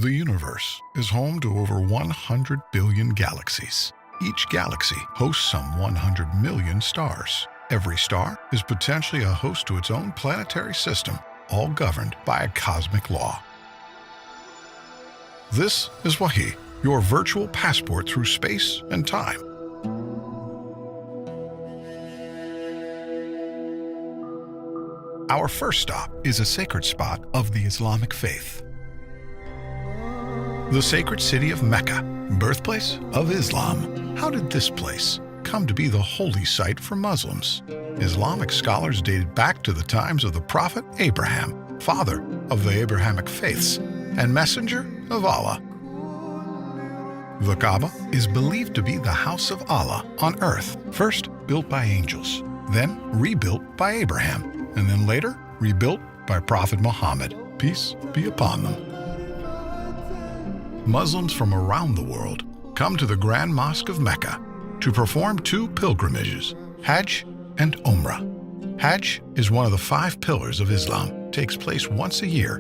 The universe is home to over 100 billion galaxies. Each galaxy hosts some 100 million stars. Every star is potentially a host to its own planetary system, all governed by a cosmic law. This is Wahi, your virtual passport through space and time. Our first stop is a sacred spot of the Islamic faith. The sacred city of Mecca, birthplace of Islam. How did this place come to be the holy site for Muslims? Islamic scholars dated back to the times of the Prophet Abraham, father of the Abrahamic faiths, and messenger of Allah. The Kabe is believed to be the house of Allah on earth, first built by angels, then rebuilt by Abraham, and then later rebuilt by Prophet Muhammad, peace be upon them. Muslims from around the world come to the Grand Mosque of Mecca to perform two pilgrimages, Hajj and Umrah. Hajj is one of the 5 pillars of Islam, takes place once a year.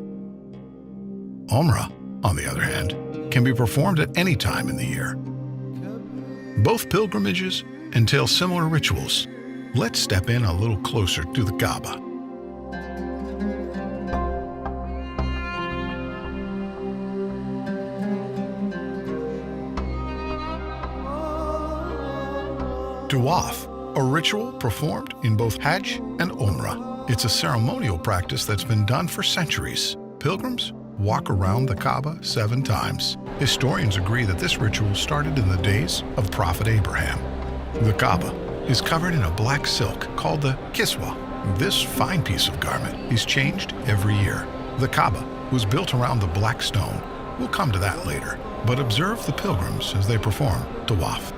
Umrah, on the other hand, can be performed at any time in the year. Both pilgrimages entail similar rituals. Let's step in a little closer to the Kabe. Tawaf, a ritual performed in both Hajj and Umrah. It's a ceremonial practice that's been done for centuries. Pilgrims walk around the Kabe 7 times. Historians agree that this ritual started in the days of Prophet Abraham. The Kabe is covered in a black silk called the kiswa. This fine piece of garment is changed every year. The Kabe was built around the black stone. We'll come to that later, but observe the pilgrims as they perform tawaf.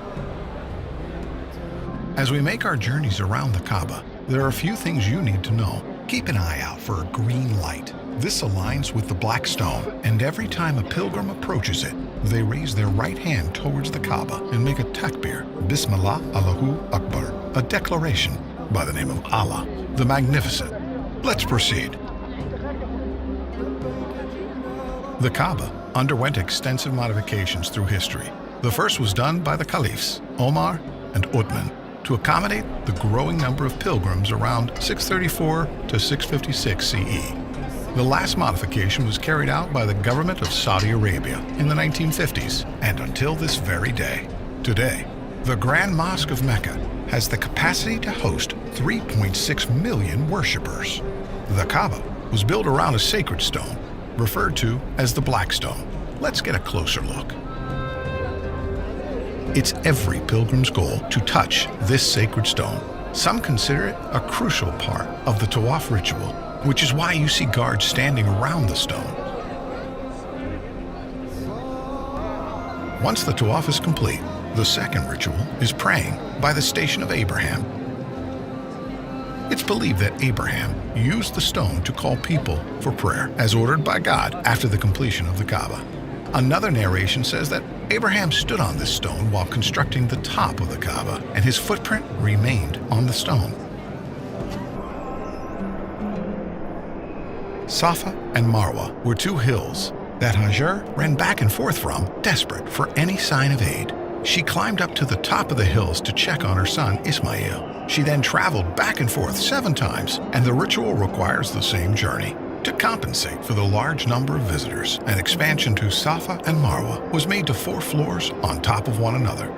As we make our journeys around the Kabe, there are a few things you need to know. Keep an eye out for a green light. This aligns with the black stone, and every time a pilgrim approaches it, they raise their right hand towards the Kabe and make a takbir, Bismillah Allahu Akbar, a declaration by the name of Allah, the Magnificent. Let's proceed. The Kabe underwent extensive modifications through history. The first was done by the caliphs, Omar and Uthman, to accommodate the growing number of pilgrims around 634 to 656 CE. The last modification was carried out by the government of Saudi Arabia in the 1950s and until this very day. Today, the Grand Mosque of Mecca has the capacity to host 3.6 million worshippers. The Kabe was built around a sacred stone, referred to as the Black Stone. Let's get a closer look. It's every pilgrim's goal to touch this sacred stone. Some consider it a crucial part of the tawaf ritual, which is why you see guards standing around the stone. Once the tawaf is complete, the second ritual is praying by the station of Abraham. It's believed that Abraham used the stone to call people for prayer, as ordered by God after the completion of the Kabe. Another narration says that Abraham stood on this stone while constructing the top of the Kabe, and his footprint remained on the stone. Safa and Marwa were 2 hills that Hajar ran back and forth from, desperate for any sign of aid. She climbed up to the top of the hills to check on her son Ismail. She then traveled back and forth 7 times, and the ritual requires the same journey. To compensate for the large number of visitors, an expansion to Safa and Marwa was made to 4 floors on top of one another.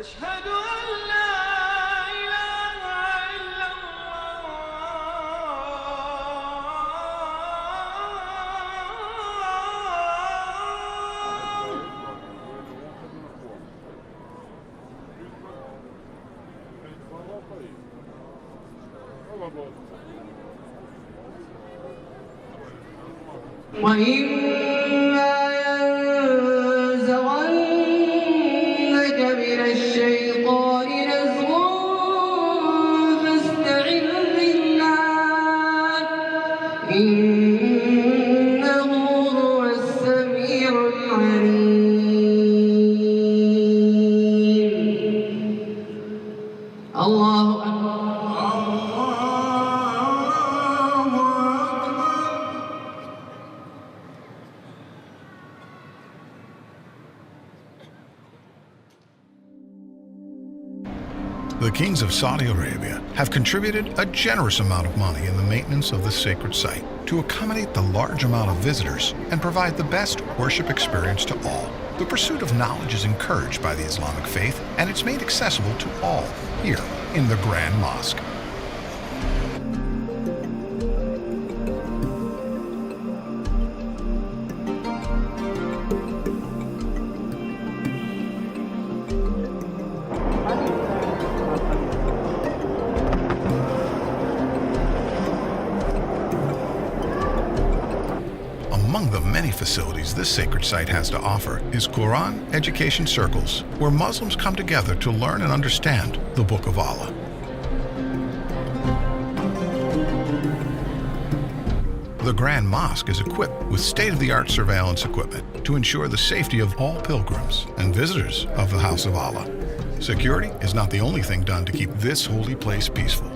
أشهد أن لا إله إلا الله وإما ينزغنك من الشيطان نزغ فاستعذ بالله إنه هو السميع العليم. الله أكبر. The kings of Saudi Arabia have contributed a generous amount of money in the maintenance of this sacred site to accommodate the large amount of visitors and provide the best worship experience to all. The pursuit of knowledge is encouraged by the Islamic faith, and it's made accessible to all here in the Grand Mosque. Among the many facilities this sacred site has to offer is Quran education circles, where Muslims come together to learn and understand the Book of Allah. The Grand Mosque is equipped with state-of-the-art surveillance equipment to ensure the safety of all pilgrims and visitors of the House of Allah. Security is not the only thing done to keep this holy place peaceful.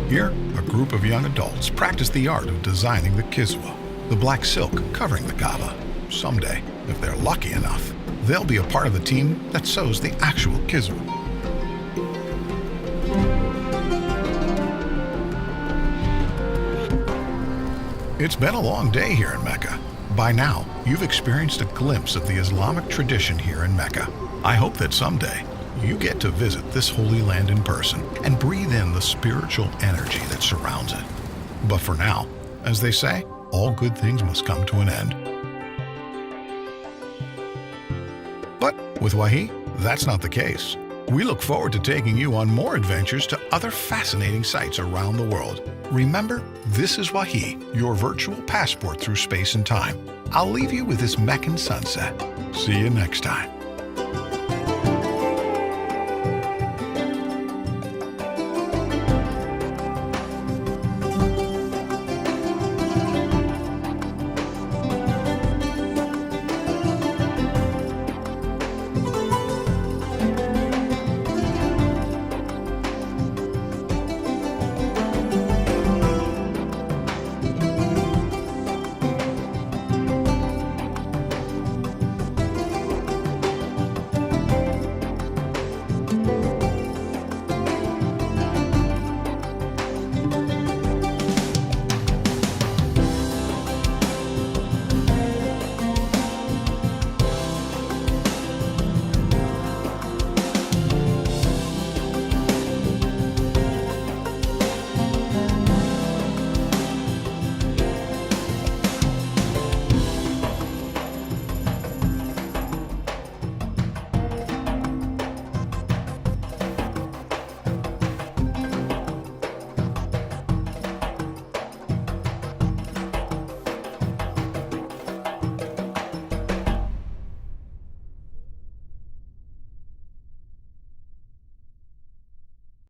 Here, a group of young adults practice the art of designing the kiswa, the black silk covering the Kabe. Someday, if they're lucky enough, they'll be a part of the team that sews the actual kiswa. It's been a long day here in Mecca. By now, you've experienced a glimpse of the Islamic tradition here in Mecca. I hope that someday you get to visit this holy land in person and breathe in the spiritual energy that surrounds it. But for now, as they say, all good things must come to an end. But with Wahi, that's not the case. We look forward to taking you on more adventures to other fascinating sites around the world. Remember, this is Wahi, your virtual passport through space and time. I'll leave you with this Meccan sunset. See you next time.